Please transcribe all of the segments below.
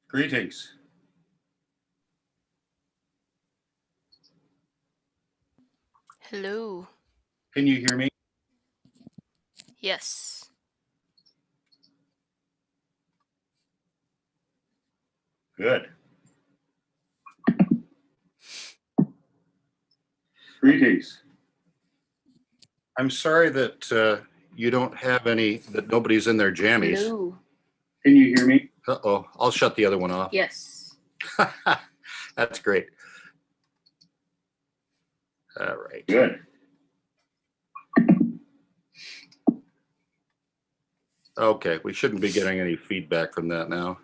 Greetings. Hello. Can you hear me? Yes. Good. Greetings. I'm sorry that you don't have any, that nobody's in their jammies. Hello. Can you hear me? Uh-oh, I'll shut the other one off. Yes. That's great. All right. Good. Okay, we shouldn't be getting any feedback from that now.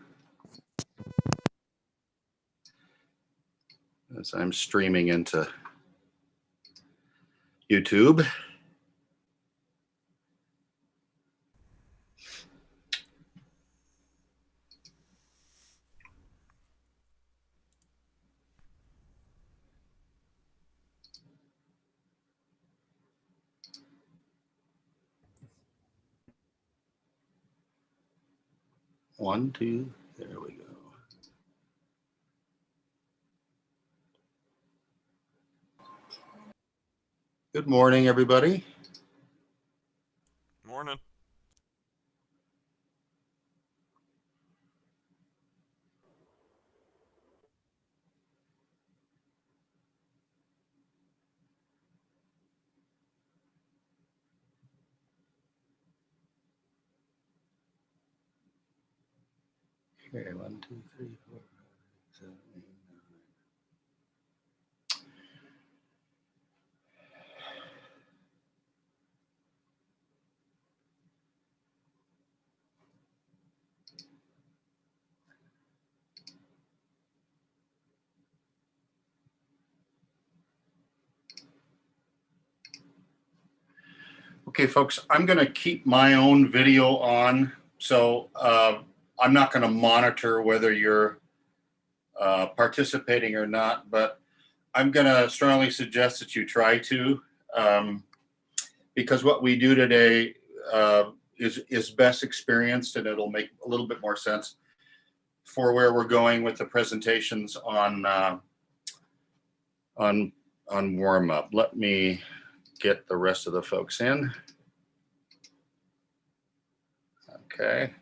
As I'm streaming into YouTube. One, two, there we go. Good morning, everybody. Morning. Okay, 1, 2, 3, 4, 5, 6, 7, 8, 9. Okay, folks, I'm going to keep my own video on, so I'm not going to monitor whether you're participating or not, but I'm going to strongly suggest that you try to, because what we do today is best experienced, and it'll make a little bit more sense for where we're going with the presentations on warm up. Let me get the rest of the folks in. Okay.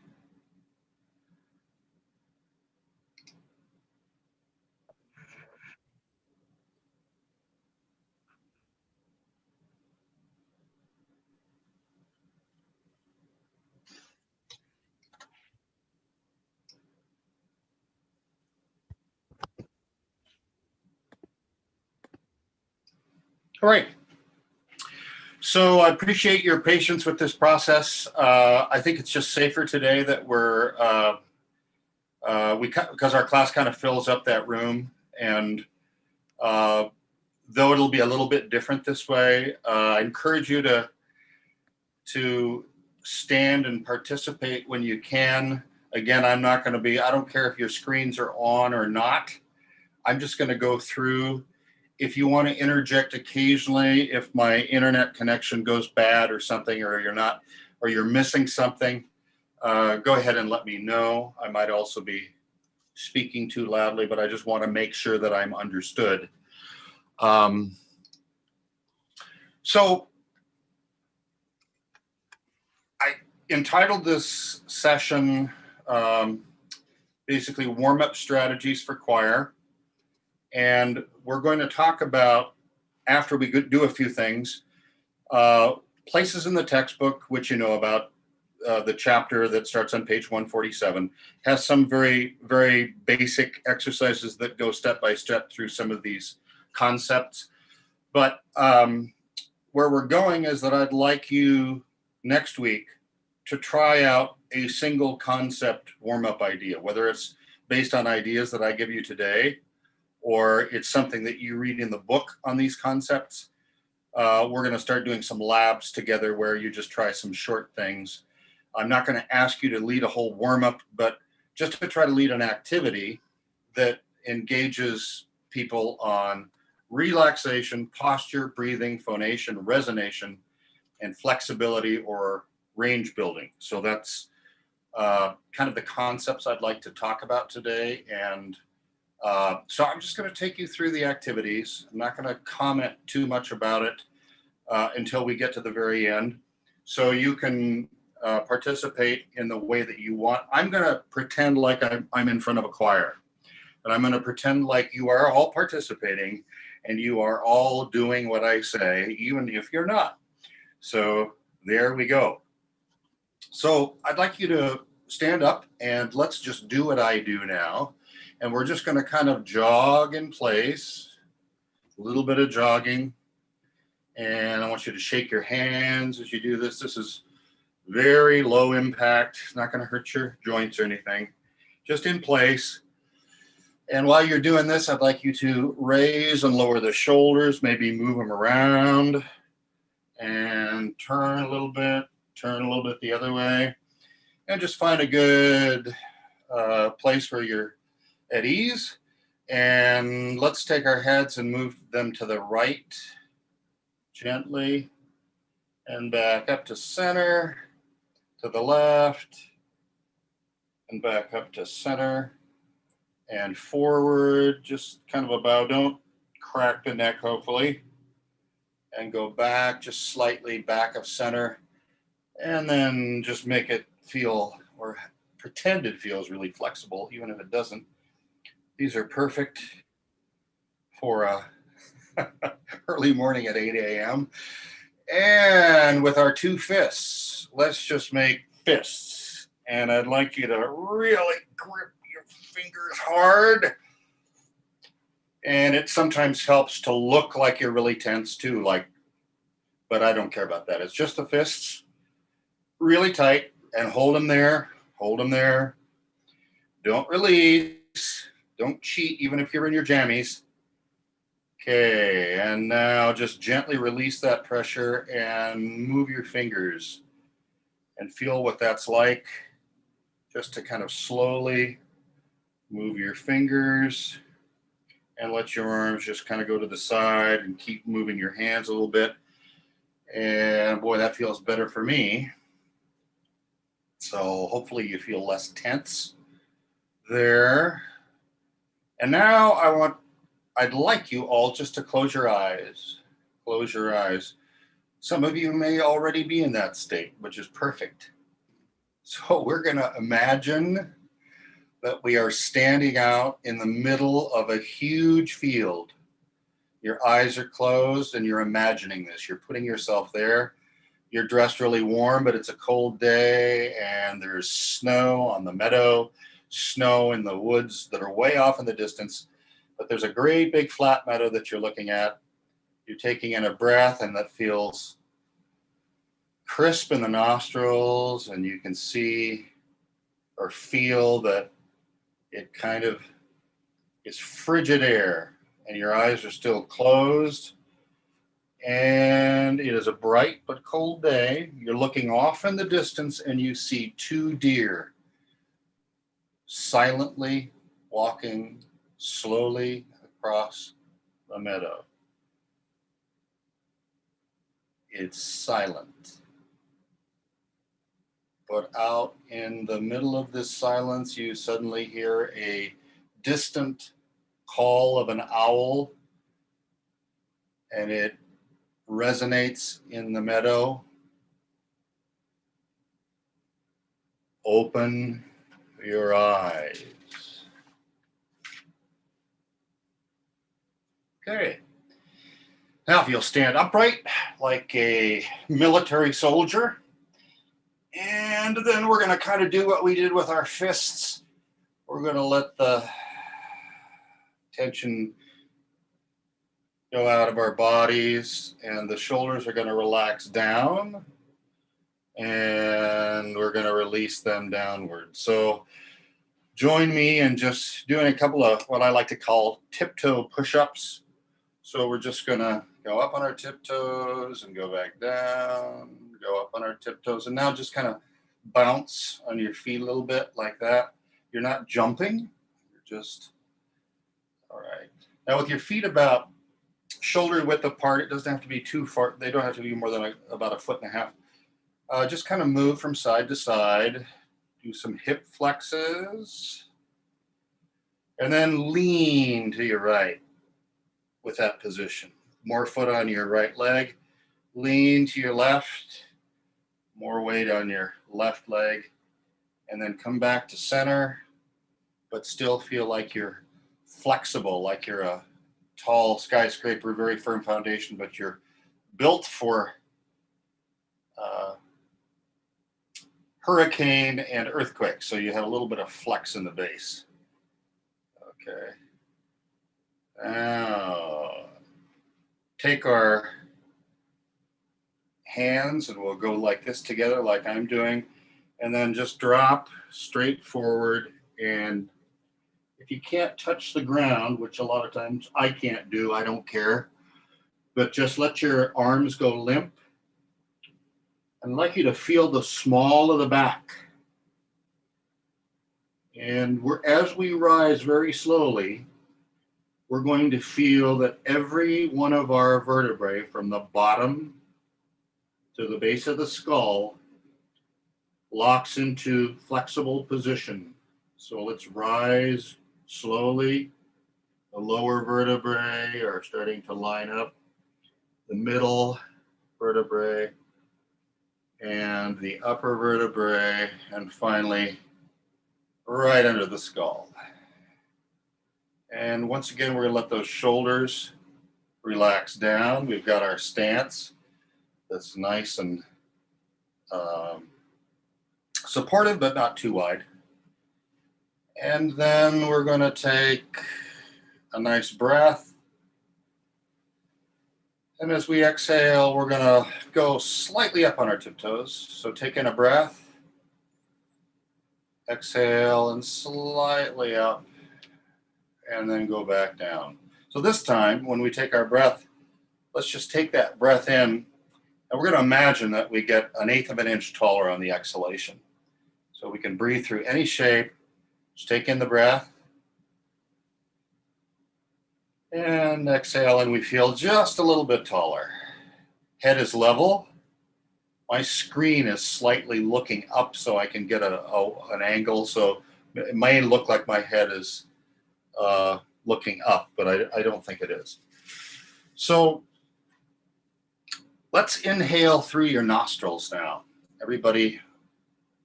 All right. So I appreciate your patience with this process. I think it's just safer today that we're because our class kind of fills up that room, and though it'll be a little bit different this way, I encourage you to stand and participate when you can. Again, I'm not going to be, I don't care if your screens are on or not. I'm just going to go through. If you want to interject occasionally, if my internet connection goes bad or something, or you're missing something, go ahead and let me know. I might also be speaking too loudly, but I just want to make sure that I'm understood. So I entitled this session basically warm-up strategies for choir. And we're going to talk about, after we do a few things, places in the textbook, which you know about. The chapter that starts on page 147 has some very, very basic exercises that go step by step through some of these concepts. But where we're going is that I'd like you next week to try out a single concept warm-up idea, whether it's based on ideas that I give you today, or it's something that you read in the book on these concepts. We're going to start doing some labs together where you just try some short things. I'm not going to ask you to lead a whole warm-up, but just to try to lead an activity that engages people on relaxation, posture, breathing, phonation, resonation, and flexibility or range building. So that's kind of the concepts I'd like to talk about today. And so I'm just going to take you through the activities. I'm not going to comment too much about it until we get to the very end. So you can participate in the way that you want. I'm going to pretend like I'm in front of a choir. And I'm going to pretend like you are all participating and you are all doing what I say, even if you're not. So there we go. So I'd like you to stand up and let's just do what I do now. And we're just going to kind of jog in place, a little bit of jogging. And I want you to shake your hands as you do this. This is very low impact. It's not going to hurt your joints or anything. Just in place. And while you're doing this, I'd like you to raise and lower the shoulders, maybe move them around and turn a little bit the other way. And just find a good place where you're at ease. And let's take our heads and move them to the right gently and back up to center, to the left, and back up to center. And forward, just kind of a bow. Don't crack the neck, hopefully. And go back, just slightly back of center. And then just make it feel, or pretend it feels really flexible, even if it doesn't. These are perfect for early morning at 8 a.m. And with our two fists, let's just make fists. And I'd like you to really grip your fingers hard. And it sometimes helps to look like you're really tense too, but I don't care about that. It's just the fists really tight and hold them there. Don't release. Don't cheat, even if you're in your jammies. Okay, and now just gently release that pressure and move your fingers and feel what that's like. Just to kind of slowly move your fingers and let your arms just kind of go to the side and keep moving your hands a little bit. And boy, that feels better for me. So hopefully you feel less tense there. And now I'd like you all just to close your eyes. Close your eyes. Some of you may already be in that state, which is perfect. So we're going to imagine that we are standing out in the middle of a huge field. Your eyes are closed and you're imagining this. You're putting yourself there. You're dressed really warm, but it's a cold day and there's snow on the meadow, snow in the woods that are way off in the distance. But there's a great big flat meadow that you're looking at. You're taking in a breath and that feels crisp in the nostrils, and you can see or feel that it kind of is frigid air, and your eyes are still closed. And it is a bright but cold day. You're looking off in the distance and you see two deer silently walking slowly across the meadow. It's silent. But out in the middle of this silence, you suddenly hear a distant call of an owl, and it resonates in the meadow. Open your eyes. Okay. Now, if you'll stand upright like a military soldier, and then we're going to kind of do what we did with our fists. We're going to let the tension go out of our bodies, and the shoulders are going to relax down, and we're going to release them downward. So join me in just doing a couple of what I like to call tiptoe push-ups. So we're just going to go up on our tiptoes and go back down, go up on our tiptoes, and now just kind of bounce on your feet a little bit like that. You're not jumping, you're just, all right. Now with your feet about shoulder width apart, it doesn't have to be too far, they don't have to be more than about 1.5 feet. Just kind of move from side to side, Do some hip flexes. And then lean to your right with that position. More foot on your right leg. Lean to your left. More weight on your left leg. And then come back to center, but still feel like you're flexible, like you're a tall skyscraper, very firm foundation, but you're built for hurricane and earthquake. So you have a little bit of flex in the base. Okay. Now, take our hands and we'll go like this together, like I'm doing, and then just drop straight forward. And if you can't touch the ground, which a lot of times I can't do, I don't care, but just let your arms go limp. I'd like you to feel the small of the back. And as we rise very slowly, we're going to feel that every one of our vertebrae from the bottom to the base of the skull locks into flexible position. So let's rise slowly. The lower vertebrae are starting to line up. The middle vertebrae and the upper vertebrae, and finally right under the skull. And once again, we're going to let those shoulders relax down. We've got our stance that's nice and supportive, but not too wide. And then we're going to take a nice breath. And as we exhale, we're going to go slightly up on our tiptoes. So take in a breath, exhale, and slightly up, and then go back down. So this time, when we take our breath, let's just take that breath in, and we're going to imagine that we get 1/8 of an inch taller on the exhalation. So we can breathe through any shape. Just take in the breath, and exhale, and we feel just a little bit taller. Head is level. My screen is slightly looking up so I can get an angle. So it may look like my head is looking up, but I don't think it is. So let's inhale through your nostrils now. Everybody,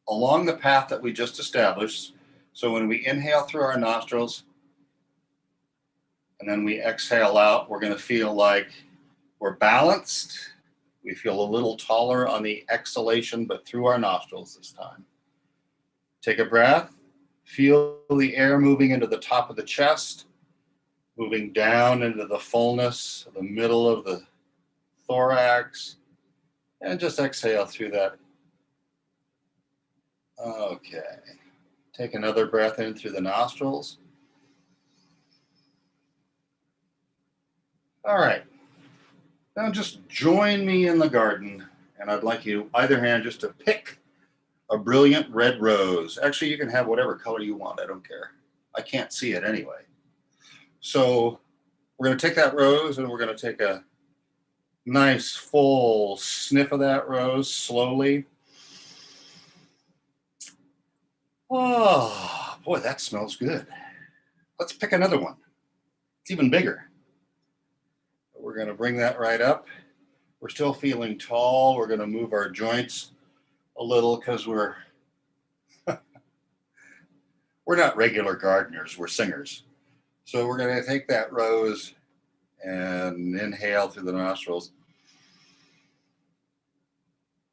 along the path that we just established. So when we inhale through our nostrils, and then we exhale out, we're going to feel like we're balanced. We feel a little taller on the exhalation, but through our nostrils this time. Take a breath. Feel the air moving into the top of the chest, moving down into the fullness, the middle of the thorax, and just exhale through that. Okay. Take another breath in through the nostrils. All right. Now just join me in the garden, and I'd like you, either hand, just to pick a brilliant red rose. Actually, you can have whatever color you want. I don't care. I can't see it anyway. So we're going to take that rose, and we're going to take a nice full sniff of that rose slowly. Oh, boy, that smells good. Let's pick another one. It's even bigger. We're going to bring that right up. We're still feeling tall. We're going to move our joints a little because we're not regular gardeners. We're singers. So we're going to take that rose and inhale through the nostrils.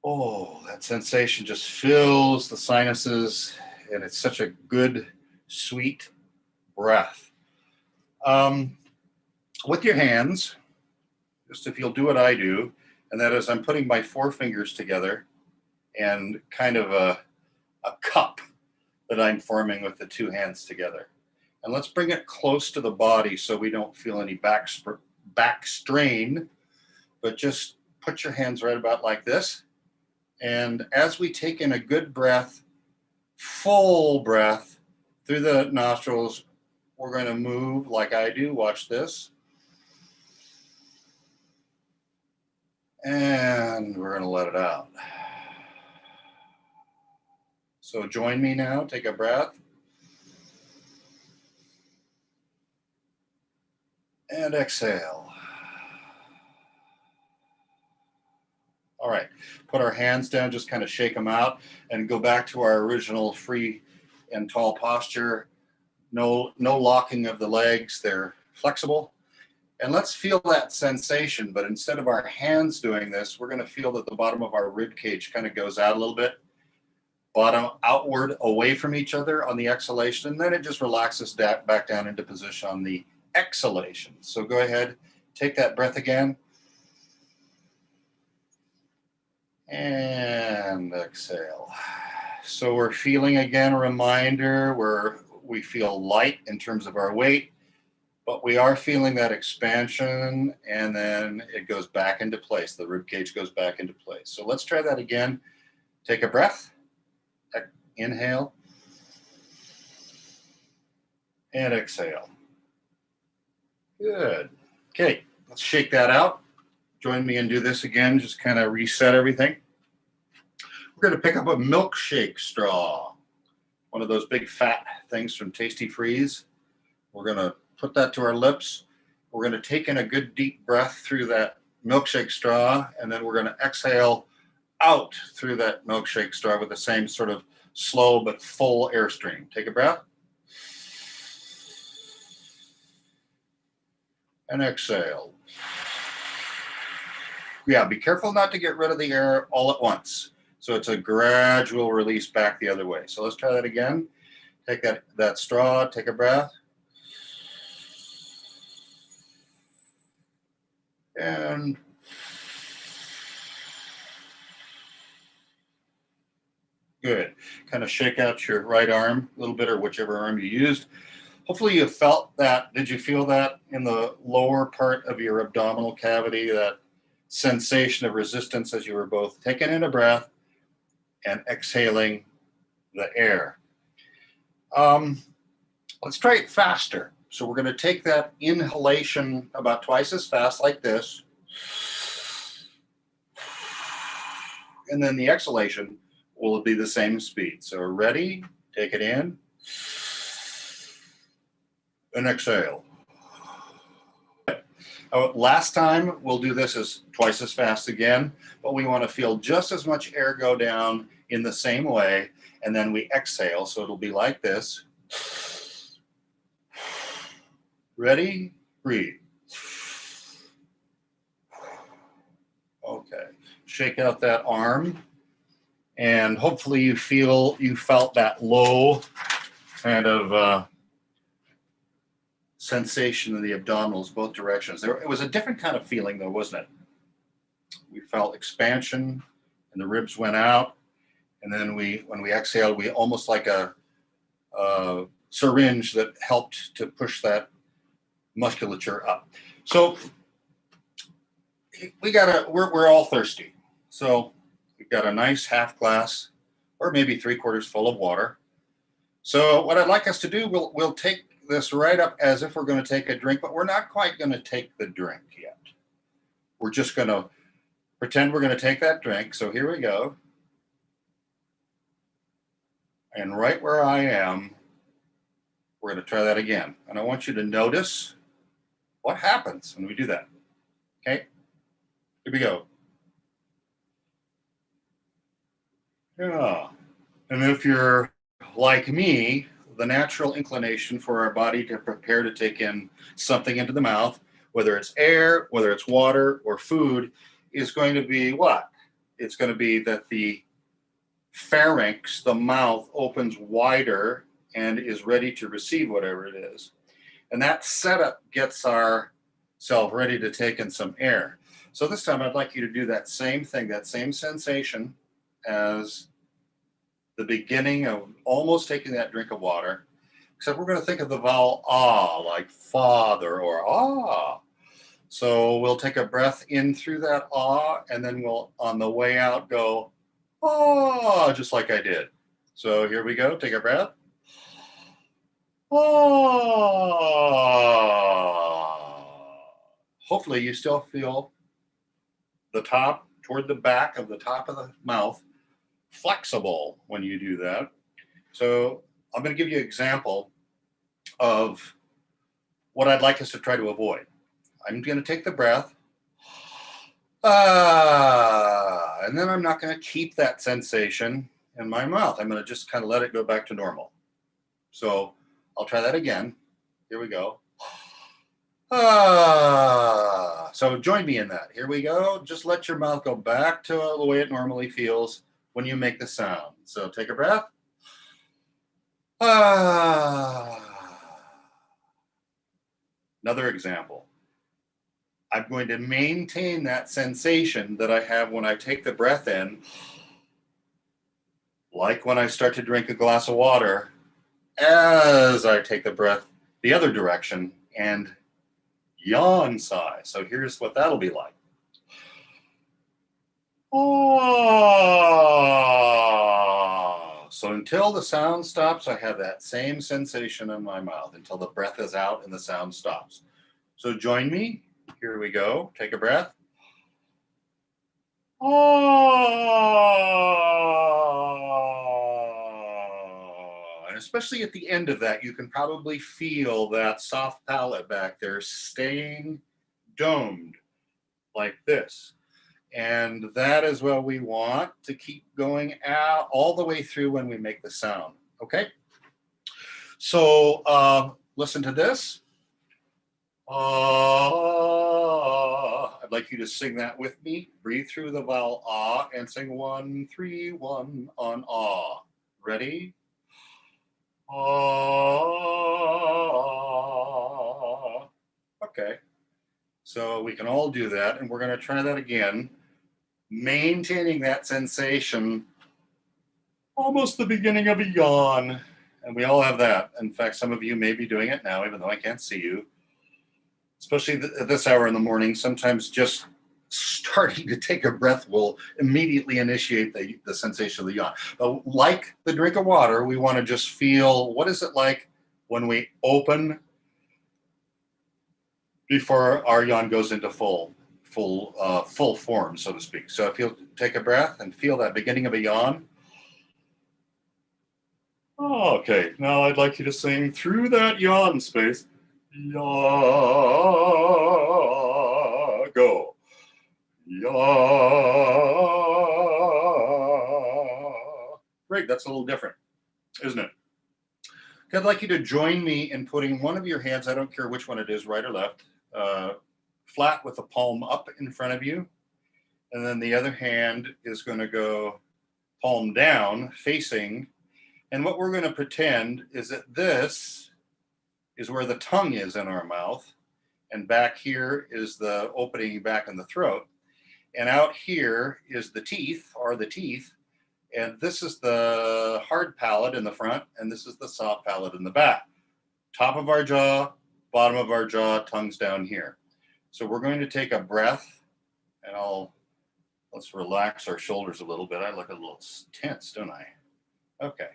Oh, that sensation just fills the sinuses, and it's such a good, sweet breath. With your hands, just if you'll do what I do, and that is I'm putting my 4 fingers together and kind of a cup that I'm forming with the 2 hands together. And let's bring it close to the body so we don't feel any back strain, but just put your hands right about like this. And as we take in a good breath, full breath through the nostrils, we're going to move like I do. Watch this. And we're going to let it out. So join me now, take a breath. And exhale. All right, put our hands down, just kind of shake them out and go back to our original free and tall posture. No locking of the legs, they're flexible. And let's feel that sensation, but instead of our hands doing this, we're gonna feel that the bottom of our rib cage kind of goes out a little bit, bottom outward away from each other on the exhalation, and then it just relaxes back down into position on the exhalation. So go ahead, take that breath again. And exhale. So we're feeling again, a reminder, we feel light in terms of our weight, but we are feeling that expansion, and then it goes back into place. The rib cage goes back into place. So let's try that again. Take a breath. Inhale. And exhale. Good. Okay, let's shake that out. Join me and do this again. Just kind of reset everything. We're going to pick up a milkshake straw, one of those big fat things from Tasty Freeze. We're going to put that to our lips. We're going to take in a good deep breath through that milkshake straw, and then we're going to exhale out through that milkshake straw with the same sort of slow but full airstream. Take a breath. And exhale. Yeah, be careful not to get rid of the air all at once. So it's a gradual release back the other way. So let's try that again. Take that straw, take a breath. And good. Kind of shake out your right arm a little bit, or whichever arm you used. Hopefully you felt that. Did you feel that in the lower part of your abdominal cavity, that sensation of resistance as you were both taking in a breath and exhaling the air? Let's try it faster. So we're going to take that inhalation about twice as fast, like this. And then the exhalation will be the same speed. So ready? Take it in. And exhale. Last time, we'll do this as twice as fast again, but we want to feel just as much air go down in the same way, and then we exhale, so it'll be like this. Ready? Breathe. Okay. Shake out that arm, and hopefully you felt that low kind of sensation in the abdominals, both directions. It was a different kind of feeling though, wasn't it? We felt expansion and the ribs went out. And then when we exhaled, we almost like a syringe that helped to push that musculature up. So we're all thirsty. So we've got a nice half glass or maybe 3/4 full of water. So what I'd like us to do, we'll take this right up as if we're going to take a drink, but we're not quite going to take the drink yet. We're just going to pretend we're going to take that drink. So here we go. And right where I am, we're going to try that again. And I want you to notice what happens when we do that. Okay, here we go. Yeah. And if you're like me, the natural inclination for our body to prepare to take in something into the mouth, whether it's air, whether it's water or food, is going to be what? It's going to be that the pharynx, the mouth, opens wider and is ready to receive whatever it is. And that setup gets ourselves ready to take in some air. So this time I'd like you to do that same thing, that same sensation as the beginning of almost taking that drink of water, except we're going to think of the vowel ah, like father or ah. So we'll take a breath in through that ah, and then we'll, on the way out, go ah, just like I did. So here we go. Take a breath. Ah. Hopefully you still feel the top toward the back of the top of the mouth flexible when you do that. So I'm going to give you an example of what I'd like us to try to avoid. I'm going to take the breath. And then I'm not going to keep that sensation in my mouth. I'm going to just kind of let it go back to normal. So I'll try that again. Here we go. So join me in that. Here we go. Just let your mouth go back to the way it normally feels when you make the sound. So take a breath. Another example. I'm going to maintain that sensation that I have when I take the breath in, like when I start to drink a glass of water, as I take the breath the other direction and yawn sigh. So here's what that'll be like. So until the sound stops, I have that same sensation in my mouth until the breath is out and the sound stops. So join me. Here we go. Take a breath. And especially at the end of that, you can probably feel that soft palate back there staying domed like this. And that is what we want to keep going out all the way through when we make the sound. Okay? So listen to this. I'd like you to sing that with me. Breathe through the vowel ah and sing 1, 3, 1 on ah. Ready? Ah. Okay. So we can all do that, and we're going to try that again, maintaining that sensation, almost the beginning of a yawn. And we all have that. In fact, some of you may be doing it now, even though I can't see you. Especially at this hour in the morning, sometimes just starting to take a breath will immediately initiate the sensation of the yawn. But like the drink of water, we want to just feel, what is it like when we open before our yawn goes into full form, so to speak. So if you'll take a breath and feel that beginning of a yawn. Oh, okay, now I'd like you to sing through that yawn space. Ya, go. Ya. Great, that's a little different, isn't it? I'd like you to join me in putting one of your hands, I don't care which one it is, right or left, flat with the palm up in front of you. And then the other hand is going to go palm down, facing. And what we're going to pretend is that this is where the tongue is in our mouth, and back here is the opening back in the throat, and out here is the teeth, and this is the hard palate in the front, and this is the soft palate in the back. Top of our jaw, bottom of our jaw, tongue's down here. So we're going to take a breath, and let's relax our shoulders a little bit. I look a little tense, don't I? Okay.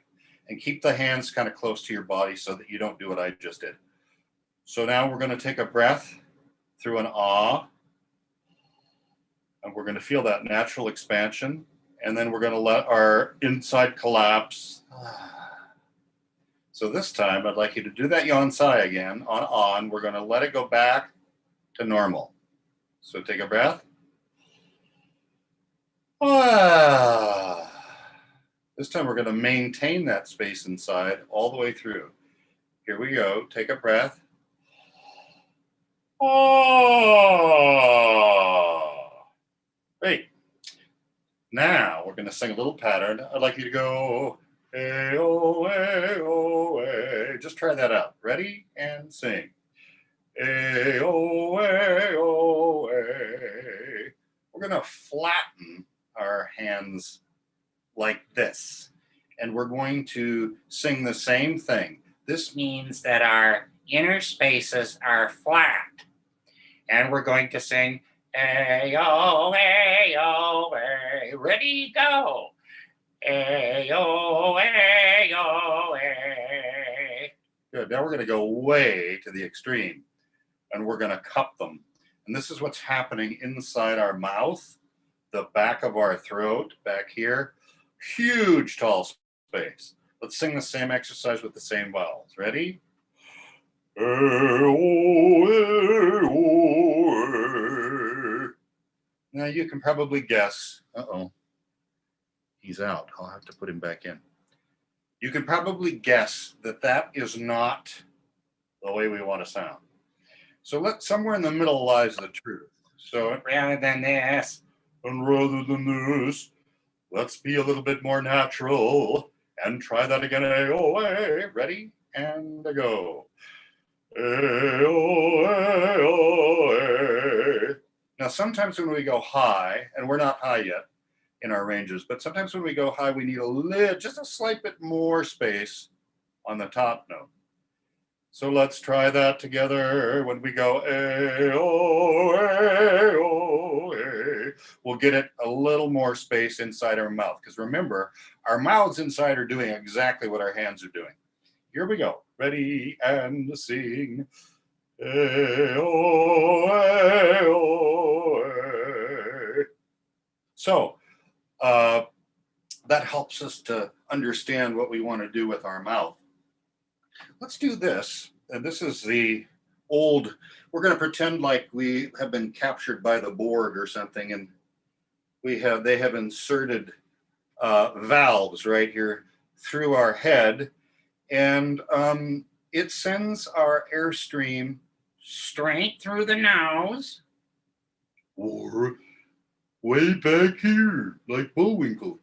And keep the hands kind of close to your body so that you don't do what I just did. So now we're going to take a breath through an ah, and we're going to feel that natural expansion, and then we're going to let our inside collapse. So this time I'd like you to do that yawn sigh again on. We're going to let it go back to normal. So take a breath. This time we're going to maintain that space inside all the way through. Here we go. Take a breath. Great. Now we're going to sing a little pattern. I'd like you to go, hey, oh, hey, oh, hey. Just try that out. Ready? And sing. Hey, oh, hey, oh, hey. We're going to flatten our hands like this, and we're going to sing the same thing. This means that our inner spaces are flat, and we're going to sing A-O, A-O, A. Ready, go. A-O, A-O, A. Good. Now we're going to go way to the extreme, and we're going to cup them. And this is what's happening inside our mouth, the back of our throat, back here. Huge tall space. Let's sing the same exercise with the same vowels. Ready? Now you can probably guess. Uh-oh. He's out. I'll have to put him back in. You can probably guess that that is not the way we want to sound. So somewhere in the middle lies the truth. So rather than this, and rather than this, let's be a little bit more natural and try that again. A-O-A. Ready? And go. A-O-A-O-A. Now, sometimes when we go high, and we're not high yet in our ranges, but sometimes when we go high, we need just a slight bit more space on the top note. So let's try that together. When we go A-O-A-O-A, we'll get it a little more space inside our mouth. Because remember, our mouths inside are doing exactly what our hands are doing. Here we go. Ready and sing. A-O-A-O-A. So that helps us to understand what we want to do with our mouth. Let's do this. And this is the old, we're going to pretend like we have been captured by the Borg or something, and they have inserted valves right here through our head, and it sends our airstream straight through the nose or way back here, like Bullwinkle.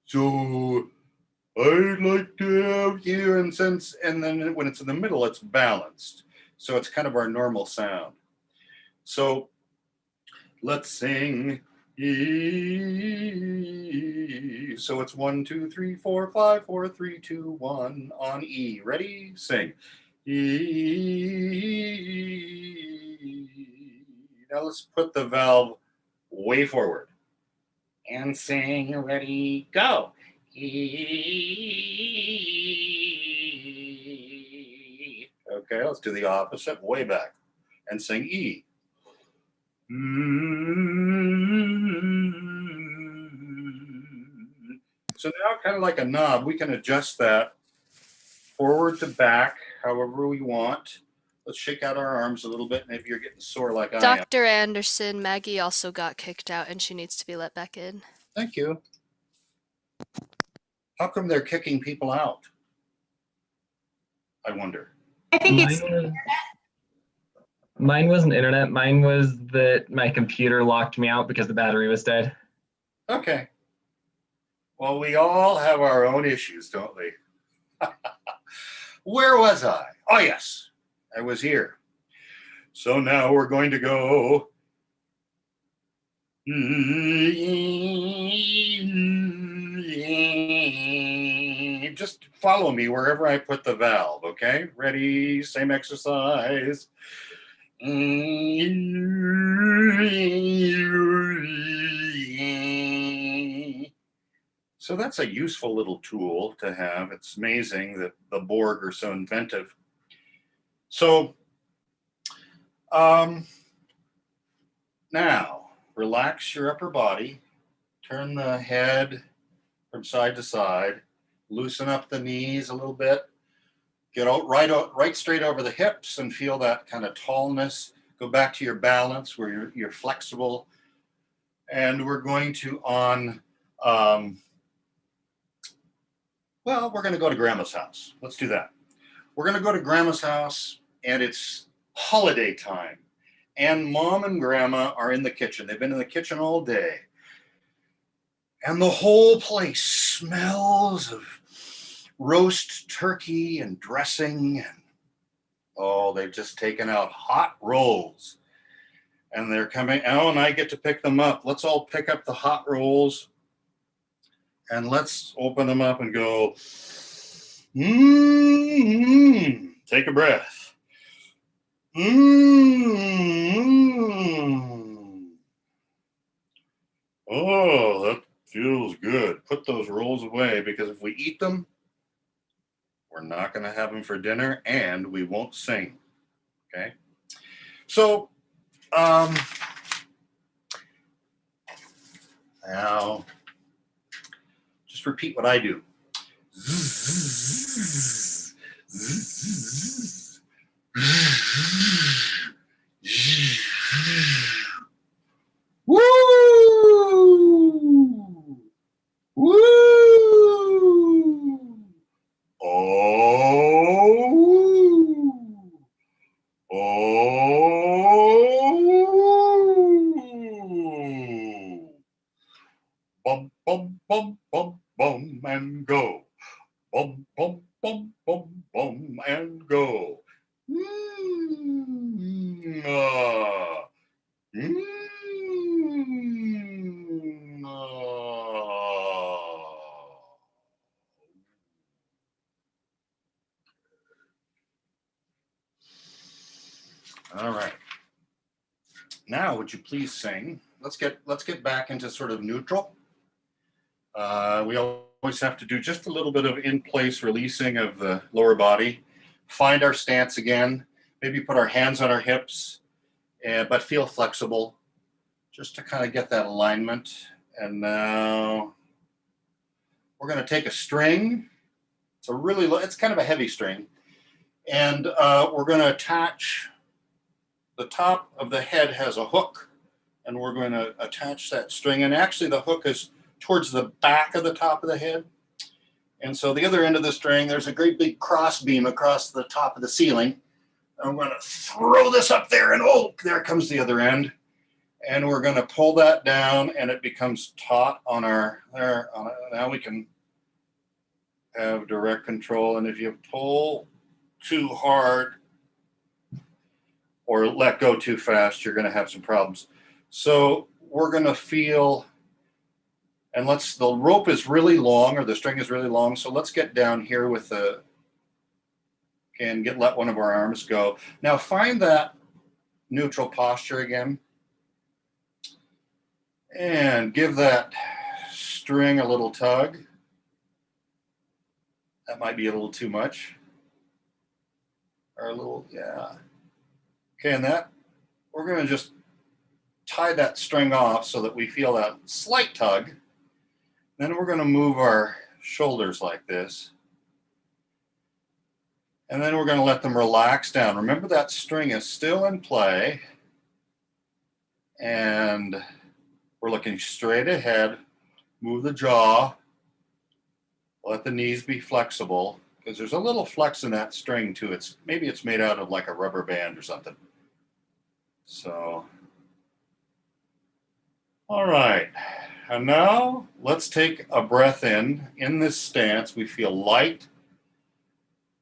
So I'd like to have you, and then when it's in the middle, it's balanced. So it's kind of our normal sound. So let's sing E. So it's 1, 2, 3, 4, 5, 4, 3, 2, 1 on E. Ready? Sing. E. Now let's put the valve way forward. And sing. Ready? Go. E. Okay, let's do the opposite, way back, and sing E. So now, kind of like a knob, we can adjust that forward to back, however we want. Let's shake out our arms a little bit. Maybe you're getting sore like I am. Dr. Anderson, Maggie also got kicked out and she needs to be let back in. Thank you. How come they're kicking people out? I wonder. I think Mine wasn't internet. Mine was that my computer locked me out because the battery was dead. Okay. Well, we all have our own issues, don't we? Where was I? Oh, yes, I was here. So now we're going to go. Just follow me wherever I put the valve, okay? Ready? Same exercise. So that's a useful little tool to have. It's amazing that the Borg are so inventive. So now relax your upper body, turn the head from side to side, loosen up the knees a little bit, get out right straight over the hips and feel that kind of tallness. Go back to your balance where you're flexible. And we're going to we're going to go to Grandma's house. Let's do that. We're going to go to Grandma's house, and it's holiday time. And Mom and Grandma are in the kitchen. They've been in the kitchen all day. And the whole place smells of roast turkey and dressing. And they've just taken out hot rolls. And they're coming out, and I get to pick them up. Let's all pick up the hot rolls. And let's open them up and go, take a breath. Oh, that feels good. Put those rolls away, because if we eat them, we're not going to have them for dinner, and we won't sing. Okay? So, now, just repeat what I do. Woo! Woo! Oh! Oh! Bum, bum, bum, bum, bum, and go. Bum, bum, bum, bum, bum, and go. Mm, mm, All right. Now, would you please sing? Let's get back into sort of neutral. We always have to do just a little bit of in-place releasing of the lower body. Find our stance again. Maybe put our hands on our hips, but feel flexible, just to kind of get that alignment. And now we're going to take a string. It's kind of a heavy string, and we're going to attach. The top of the head has a hook, and we're going to attach that string. And actually, the hook is towards the back of the top of the head. And so the other end of the string, there's a great big cross beam across the top of the ceiling. I'm going to throw this up there, and oh, there comes the other end. And we're going to pull that down, and it becomes taut on now we can have direct control. And if you pull too hard or let go too fast, you're going to have some problems. So we're going to feel, and the rope is really long, or the string is really long. So let's get down here with let one of our arms go. Now find that neutral posture again, and give that string a little tug. That might be a little too much, or a little, yeah. Okay, and we're going to just tie that string off so that we feel that slight tug. Then we're going to move our shoulders like this. And then we're going to let them relax down. Remember, that string is still in play. And we're looking straight ahead. Move the jaw. Let the knees be flexible, because there's a little flex in that string too. Maybe it's made out of like a rubber band or something. So, all right. And now let's take a breath in. In this stance, we feel light.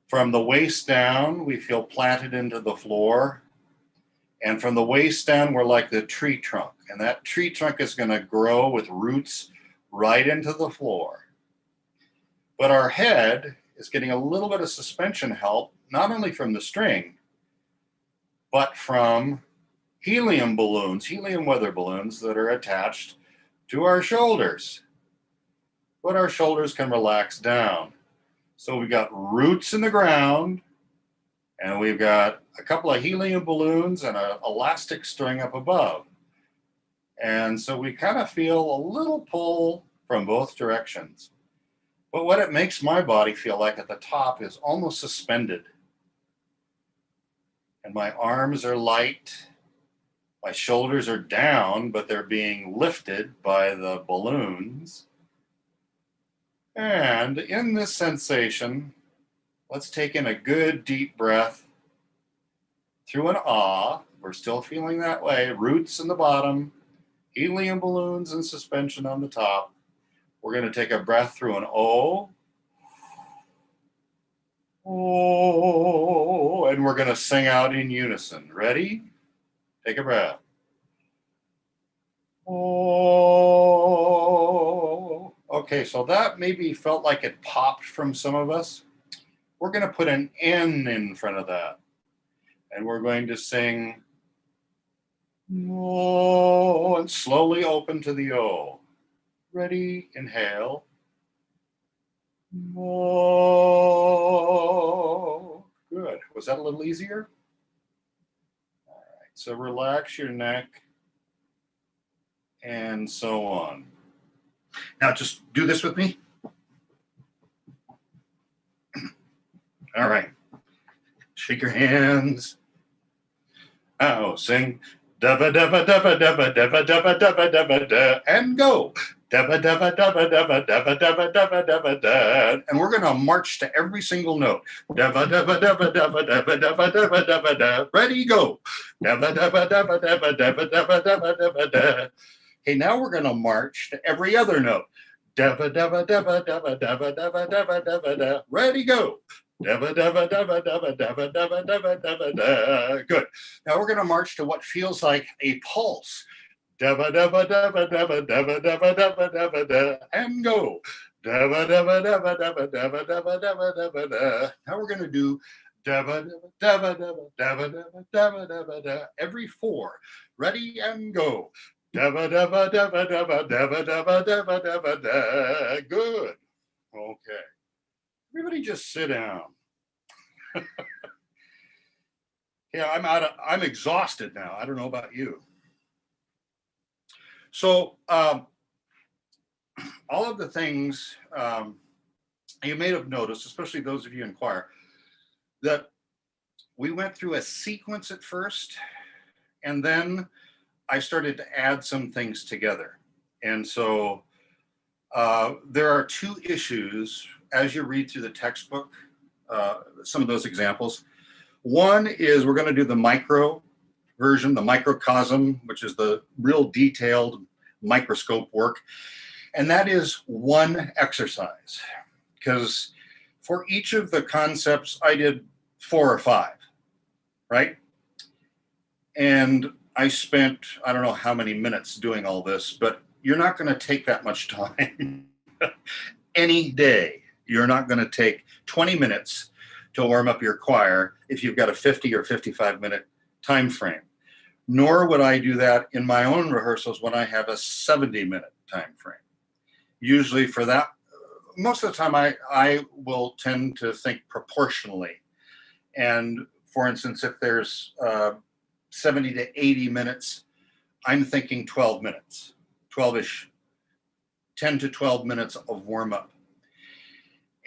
From the waist down, we feel planted into the floor. And from the waist down, we're like the tree trunk. And that tree trunk is going to grow with roots right into the floor. But our head is getting a little bit of suspension help, not only from the string, but from helium weather balloons that are attached to our shoulders. But our shoulders can relax down. So we've got roots in the ground, and we've got a couple of helium balloons and an elastic string up above. And so we kind of feel a little pull from both directions. But what it makes my body feel like at the top is almost suspended. And my arms are light. My shoulders are down, but they're being lifted by the balloons. And in this sensation, let's take in a good deep breath through an ah. We're still feeling that way. Roots in the bottom, helium balloons and suspension on the top. We're going to take a breath through an O. Oh, and we're going to sing out in unison. Ready? Take a breath. Oh. Okay, so that maybe felt like it popped from some of us. We're going to put an N in front of that. And we're going to sing oh, and slowly open to the O. Ready? Inhale. Oh, good. Was that a little easier? All right, so relax your neck and so on. Now just do this with me. All right. Shake your hands. Oh, sing. Dabba dabba dabba dabba dabba dabba dabba dabba da, and go. Dabba dabba dabba dabba dabba dabba dabba dabba da. And we're gonna march to every single note. Dabba dabba dabba dabba dabba dabba dabba dabba da. Ready, go. Dabba dabba dabba dabba dabba dabba dabba dabba da. Okay, now we're gonna march to every other note. Dabba dabba dabba dabba dabba dabba dabba dabba da. Ready, go. Dabba dabba dabba dabba dabba dabba dabba dabba da. Good. Now we're going to march to what feels like a pulse. Dabba dabba dabba dabba dabba dabba dabba dabba da, and go. Dabba dabba dabba dabba dabba dabba dabba dabba da. Now we're going to do dabba dabba dabba dabba dabba dabba dabba da every four. Ready and go. Dabba dabba dabba dabba dabba dabba dabba dabba da. Good. Okay. Everybody just sit down. Yeah, I'm exhausted now. I don't know about you. So all of the things you may have noticed, especially those of you in choir, that we went through a sequence at first, and then I started to add some things together. And so there are two issues as you read through the textbook, some of those examples. One is we're going to do the micro version, the microcosm, which is the real detailed microscope work. And that is one exercise, because for each of the concepts, I did 4 or 5, right? And I spent, I don't know how many minutes doing all this, but you're not going to take that much time. Any day, you're not going to take 20 minutes to warm up your choir if you've got a 50 or 55-minute time frame. Nor would I do that in my own rehearsals when I have a 70-minute time frame. Usually for that, most of the time I will tend to think proportionally. And for instance, if there's 70 to 80 minutes, I'm thinking 12 minutes, 12-ish, 10 to 12 minutes of warm up.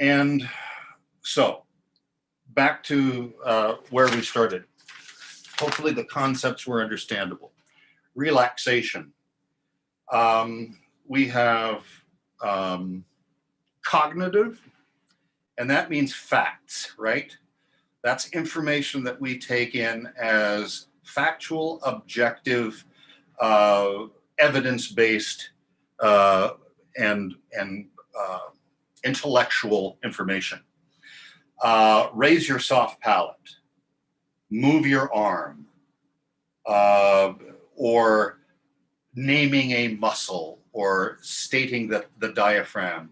And so back to where we started. Hopefully the concepts were understandable. Relaxation. We have cognitive, and that means facts, right? That's information that we take in as factual, objective, evidence-based, and intellectual information. Raise your soft palate, move your arm, or naming a muscle, or stating that the diaphragm.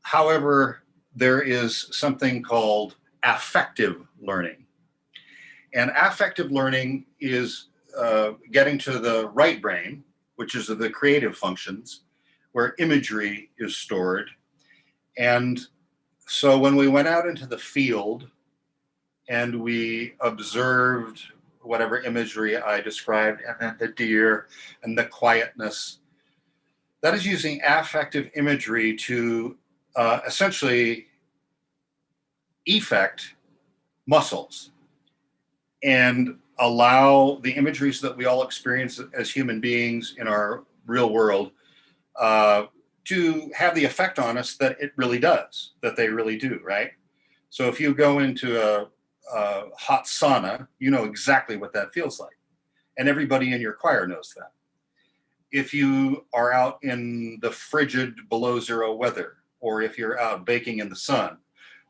However, there is something called affective learning. And affective learning is getting to the right brain, which is the creative functions, where imagery is stored. And so when we went out into the field and we observed whatever imagery I described, and then the deer and the quietness, that is using affective imagery to essentially effect muscles and allow the imageries that we all experience as human beings in our real world to have the effect on us that it really does, that they really do, right? So if you go into a hot sauna, you know exactly what that feels like. And everybody in your choir knows that. If you are out in the frigid below zero weather, or if you're out baking in the sun,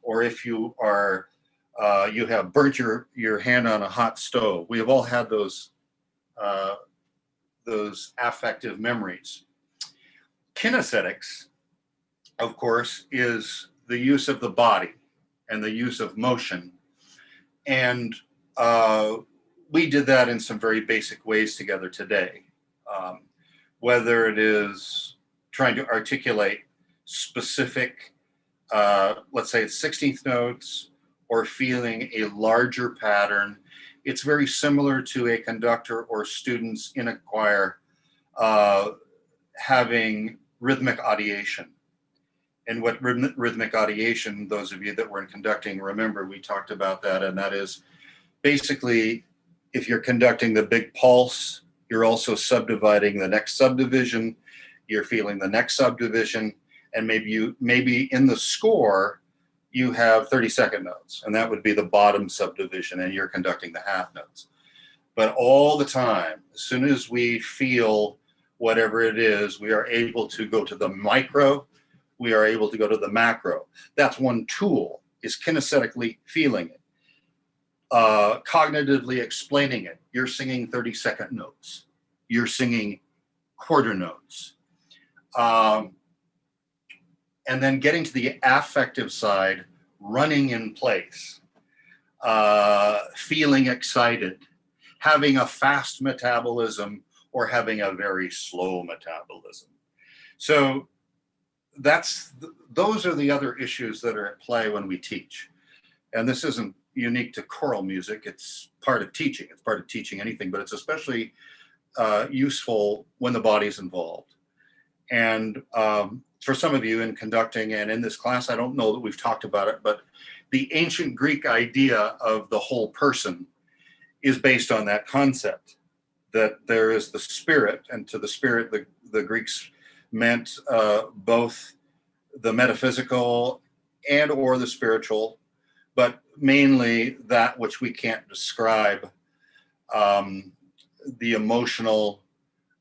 or if you are you have burnt your hand on a hot stove. We have all had those affective memories. Kinesthetics, of course, is the use of the body and the use of motion. And we did that in some very basic ways together today. Whether it is trying to articulate specific, let's say 16th notes, or feeling a larger pattern. It's very similar to a conductor or students in a choir having rhythmic ideation. And what rhythmic ideation, those of you that were in conducting, remember we talked about that, and that is basically if you're conducting the big pulse, you're also subdividing the next subdivision, you're feeling the next subdivision, and maybe in the score you have 30-second notes, and that would be the bottom subdivision, and you're conducting the half notes. But all the time, as soon as we feel whatever it is, we are able to go to the micro, we are able to go to the macro. That's one tool, is kinesthetically feeling it, cognitively explaining it. You're singing 30-second notes. You're singing quarter notes. And then getting to the affective side, running in place, feeling excited, having a fast metabolism or having a very slow metabolism. So those are the other issues that are at play when we teach. And this isn't unique to choral music. It's part of teaching. It's part of teaching anything, but it's especially useful when the body's involved. And for some of you in conducting and in this class, I don't know that we've talked about it, but the ancient Greek idea of the whole person is based on that concept, that there is the spirit, and to the spirit, the Greeks meant both the metaphysical and or the spiritual, but mainly that which we can't describe, the emotional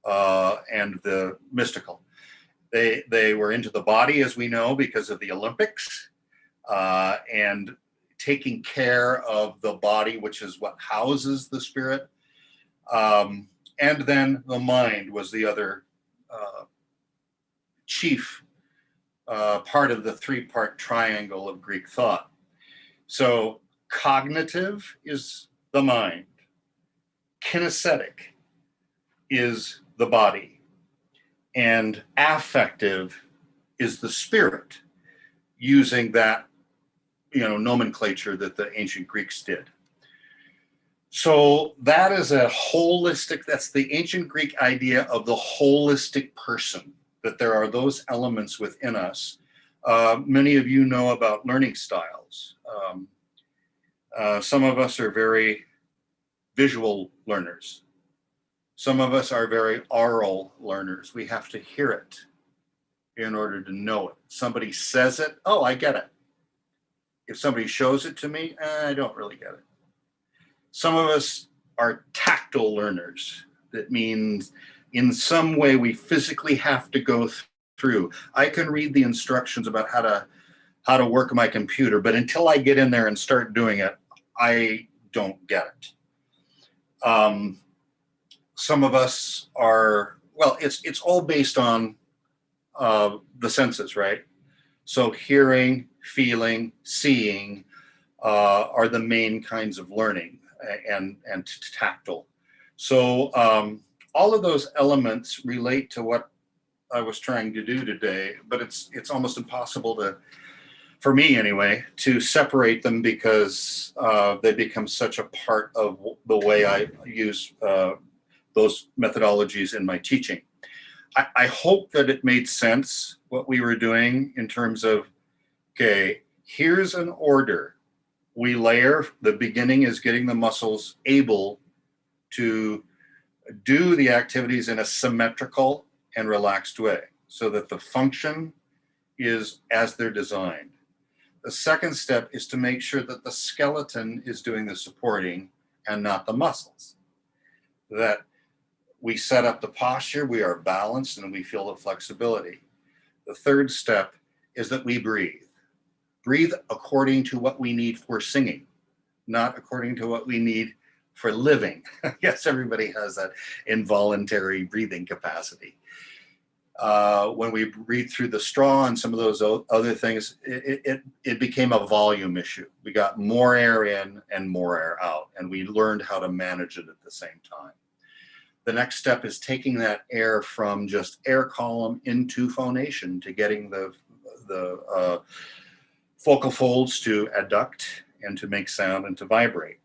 and the mystical. They were into the body, as we know, because of the Olympics, and taking care of the body, which is what houses the spirit. And then the mind was the other chief part of the three-part triangle of Greek thought. So cognitive is the mind, kinesthetic is the body, and affective is the spirit, using that nomenclature that the ancient Greeks did. So that is that's the ancient Greek idea of the holistic person, that there are those elements within us. Many of you know about learning styles. Some of us are very visual learners. Some of us are very oral learners. We have to hear it in order to know it. Somebody says it, oh, I get it. If somebody shows it to me, I don't really get it. Some of us are tactile learners. That means in some way we physically have to go through. I can read the instructions about how to work my computer, but until I get in there and start doing it, I don't get it. Some of us are, well, it's all based on the senses, right? So hearing, feeling, seeing are the main kinds of learning, and tactile. So all of those elements relate to what I was trying to do today, but it's almost impossible to, for me anyway, to separate them, because they become such a part of the way I use those methodologies in my teaching. I hope that it made sense what we were doing in terms of, okay, here's an order. We layer, the beginning is getting the muscles able to do the activities in a symmetrical and relaxed way so that the function is as they're designed. The second step is to make sure that the skeleton is doing the supporting and not the muscles. That we set up the posture, we are balanced, and we feel the flexibility. The third step is that we breathe. Breathe according to what we need for singing, not according to what we need for living. Yes, everybody has that involuntary breathing capacity. When we breathe through the straw and some of those other things, it became a volume issue. We got more air in and more air out, and we learned how to manage it at the same time. The next step is taking that air from just air column into phonation, to getting the vocal folds to adduct and to make sound and to vibrate.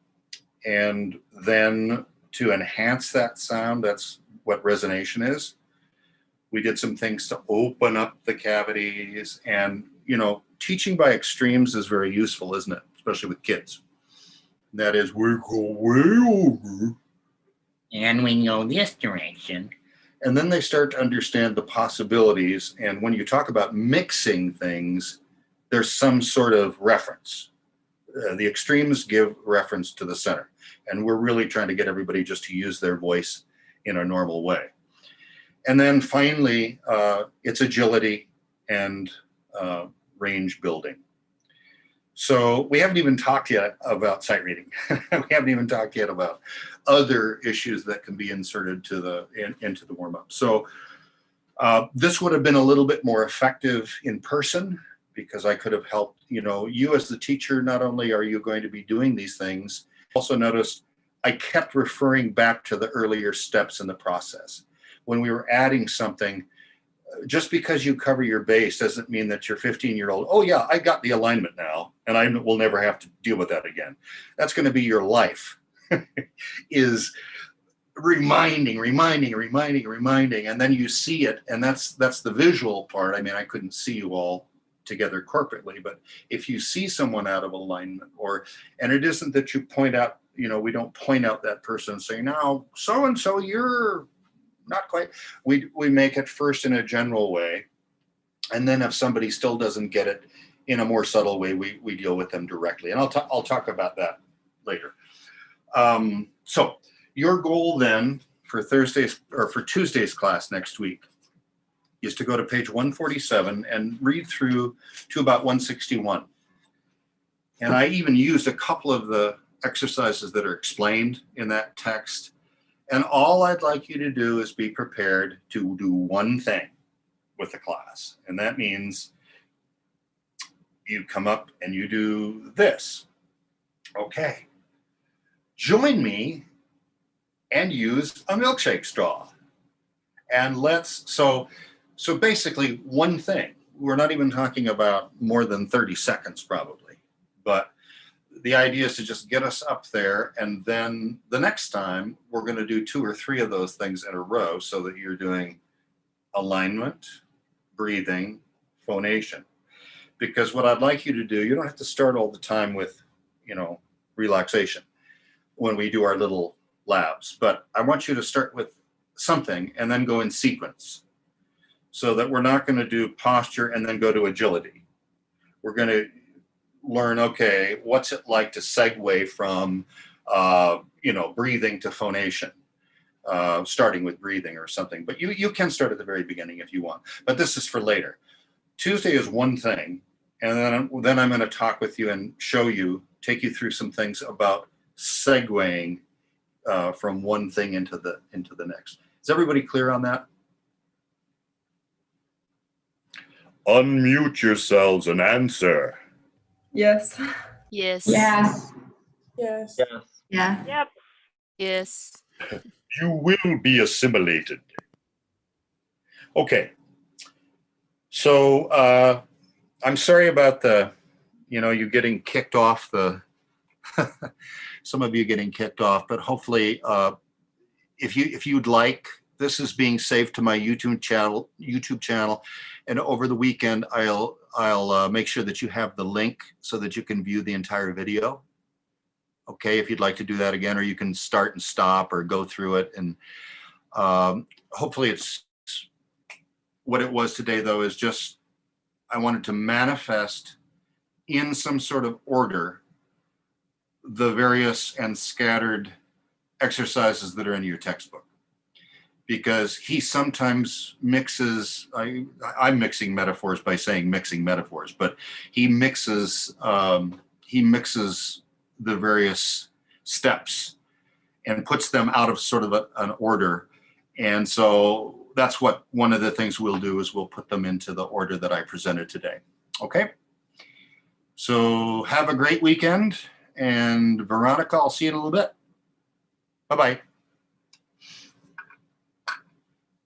And then to enhance that sound, that's what resonation is. We did some things to open up the cavities, and, teaching by extremes is very useful, isn't it? Especially with kids. That is, we go way over. And we know this direction. And then they start to understand the possibilities. And when you talk about mixing things, there's some sort of reference. The extremes give reference to the center. And we're really trying to get everybody just to use their voice in a normal way. And then finally, it's agility and range building. So we haven't even talked yet about sight reading. We haven't even talked yet about other issues that can be inserted into the warm-up. So this would have been a little bit more effective in person, because I could have helped, you as the teacher. Not only are you going to be doing these things, also notice I kept referring back to the earlier steps in the process. When we were adding something, just because you cover your base doesn't mean that your 15-year-old, oh yeah, I got the alignment now, and I will never have to deal with that again. That's going to be your life, is reminding, and then you see it, and that's the visual part. I mean, I couldn't see you all together corporately, but if you see someone out of alignment, and it isn't that you point out, we don't point out that person and say, now, so-and-so, you're not quite. We make it first in a general way, and then if somebody still doesn't get it in a more subtle way, we deal with them directly. And I'll talk about that later. So your goal then for Tuesday's class next week is to go to page 147 and read through to about 161. And I even used a couple of the exercises that are explained in that text. And all I'd like you to do is be prepared to do one thing with the class. And that means you come up and you do this. Okay. Join me and use a milkshake straw. And so basically one thing. We're not even talking about more than 30 seconds probably, but the idea is to just get us up there, and then the next time we're going to do 2 or 3 of those things in a row, so that you're doing alignment, breathing, phonation. Because what I'd like you to do, you don't have to start all the time with, relaxation when we do our little labs, but I want you to start with something and then go in sequence, so that we're not going to do posture and then go to agility. We're going to learn, okay, what's it like to segue from, breathing to phonation, starting with breathing or something. But you can start at the very beginning if you want. But this is for later. Tuesday is one thing, and then I'm going to talk with you and take you through some things about segueing from one thing into the next. Is everybody clear on that? Unmute yourselves and answer. Yes. Yes. Yes. Yes. Yes. Yeah. Yep. Yes. You will be assimilated. Okay. So I'm sorry about you getting kicked off some of you getting kicked off, but hopefully if you'd like, this is being saved to my YouTube channel, and over the weekend I'll make sure that you have the link so that you can view the entire video. Okay, if you'd like to do that again, or you can start and stop or go through it. And hopefully it's what it was today, though, is just I wanted to manifest in some sort of order the various and scattered exercises that are in your textbook. Because he sometimes mixes, I'm mixing metaphors by saying mixing metaphors, but he mixes the various steps and puts them out of sort of an order. And so that's what one of the things we'll do is we'll put them into the order that I presented today. Okay? So have a great weekend. And Veronica, I'll see you in a little bit. Bye-bye.